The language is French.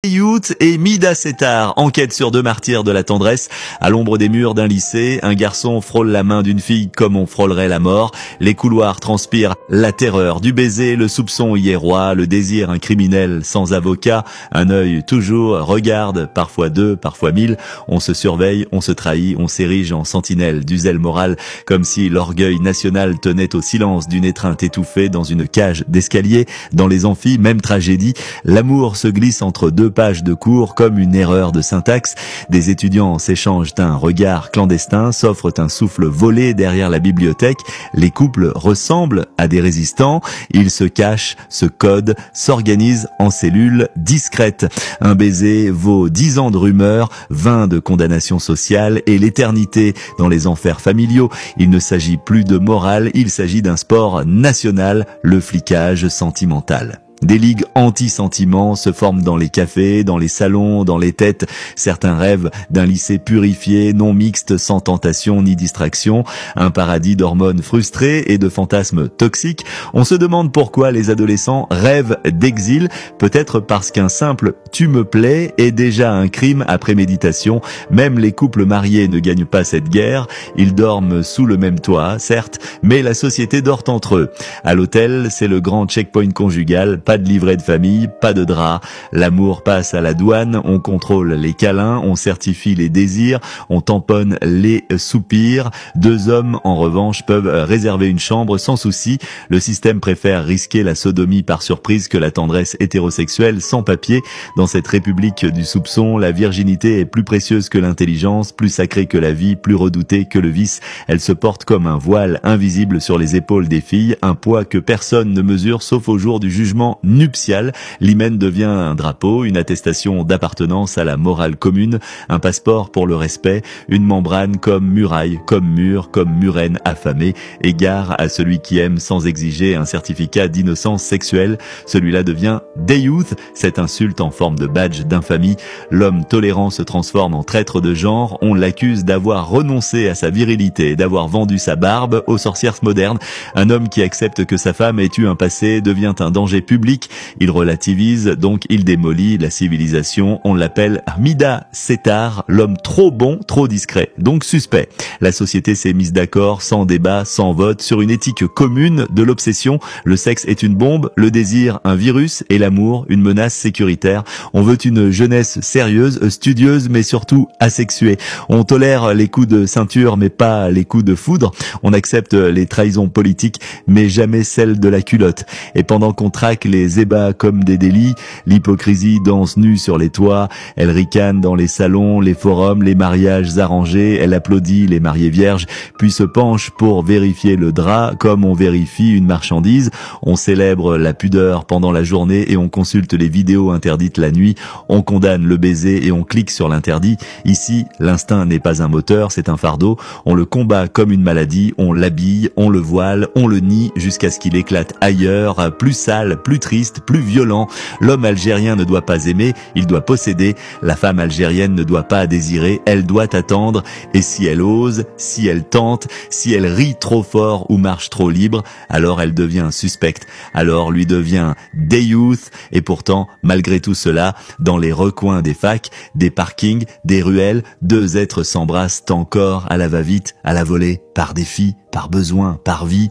Youth et Mida Settar, enquête sur deux martyrs de la tendresse. À l'ombre des murs d'un lycée, un garçon frôle la main d'une fille comme on frôlerait la mort. Les couloirs transpirent la terreur du baiser, le soupçon y est roi, le désir un criminel sans avocat. Un œil toujours regarde, parfois deux, parfois mille. On se surveille, on se trahit, on s'érige en sentinelle du zèle moral, comme si l'orgueil national tenait au silence d'une étreinte étouffée dans une cage d'escalier. Dans les amphis, même tragédie, l'amour se glisse entre deux pages de cours comme une erreur de syntaxe. Des étudiants s'échangent un regard clandestin, s'offrent un souffle volé derrière la bibliothèque. Les couples ressemblent à des résistants. Ils se cachent, se codent, s'organisent en cellules discrètes. Un baiser vaut 10 ans de rumeurs, 20 de condamnation sociale et l'éternité dans les enfers familiaux. Il ne s'agit plus de morale, il s'agit d'un sport national, le flicage sentimental. Des ligues anti-sentiments se forment dans les cafés, dans les salons, dans les têtes. Certains rêvent d'un lycée purifié, non mixte, sans tentation ni distraction. Un paradis d'hormones frustrées et de fantasmes toxiques. On se demande pourquoi les adolescents rêvent d'exil. Peut-être parce qu'un simple « tu me plais » est déjà un crime à préméditation. Même les couples mariés ne gagnent pas cette guerre. Ils dorment sous le même toit, certes, mais la société dort entre eux. À l'hôtel, c'est le grand checkpoint conjugal. Pas de livret de famille, pas de drap. L'amour passe à la douane, on contrôle les câlins, on certifie les désirs, on tamponne les soupirs. Deux hommes, en revanche, peuvent réserver une chambre sans souci. Le système préfère risquer la sodomie par surprise que la tendresse hétérosexuelle sans papier. Dans cette république du soupçon, la virginité est plus précieuse que l'intelligence, plus sacrée que la vie, plus redoutée que le vice. Elle se porte comme un voile invisible sur les épaules des filles, un poids que personne ne mesure sauf au jour du jugement nuptial. L'hymen devient un drapeau, une attestation d'appartenance à la morale commune, un passeport pour le respect, une membrane comme muraille, comme mur, comme murène affamée, égard à celui qui aime sans exiger un certificat d'innocence sexuelle. Celui-là devient des youth, cette insulte en forme de badge d'infamie. L'homme tolérant se transforme en traître de genre, on l'accuse d'avoir renoncé à sa virilité, d'avoir vendu sa barbe aux sorcières modernes. Un homme qui accepte que sa femme ait eu un passé devient un danger public. Il relativise, donc il démolit la civilisation. On l'appelle Mida Settar, l'homme trop bon, trop discret, donc suspect. La société s'est mise d'accord, sans débat, sans vote, sur une éthique commune de l'obsession. Le sexe est une bombe, le désir un virus et l'amour une menace sécuritaire. On veut une jeunesse sérieuse, studieuse, mais surtout asexuée. On tolère les coups de ceinture, mais pas les coups de foudre. On accepte les trahisons politiques, mais jamais celles de la culotte. Et pendant qu'on traque les ébats comme des délits, l'hypocrisie danse nue sur les toits, elle ricane dans les salons, les forums, les mariages arrangés, elle applaudit les mariés vierges, puis se penche pour vérifier le drap comme on vérifie une marchandise. On célèbre la pudeur pendant la journée et on consulte les vidéos interdites la nuit. On condamne le baiser et on clique sur l'interdit. Ici, l'instinct n'est pas un moteur, c'est un fardeau. On le combat comme une maladie, on l'habille, on le voile, on le nie jusqu'à ce qu'il éclate ailleurs, plus sale, plus triste, plus violent. L'homme algérien ne doit pas aimer, il doit posséder. La femme algérienne ne doit pas désirer, elle doit attendre. Et si elle ose, si elle tente, si elle rit trop fort ou marche trop libre, alors elle devient suspecte. Alors lui devient des youth. Et pourtant, malgré tout cela, dans les recoins des facs, des parkings, des ruelles, deux êtres s'embrassent encore à la va-vite, à la volée, par défi, par besoin, par vie.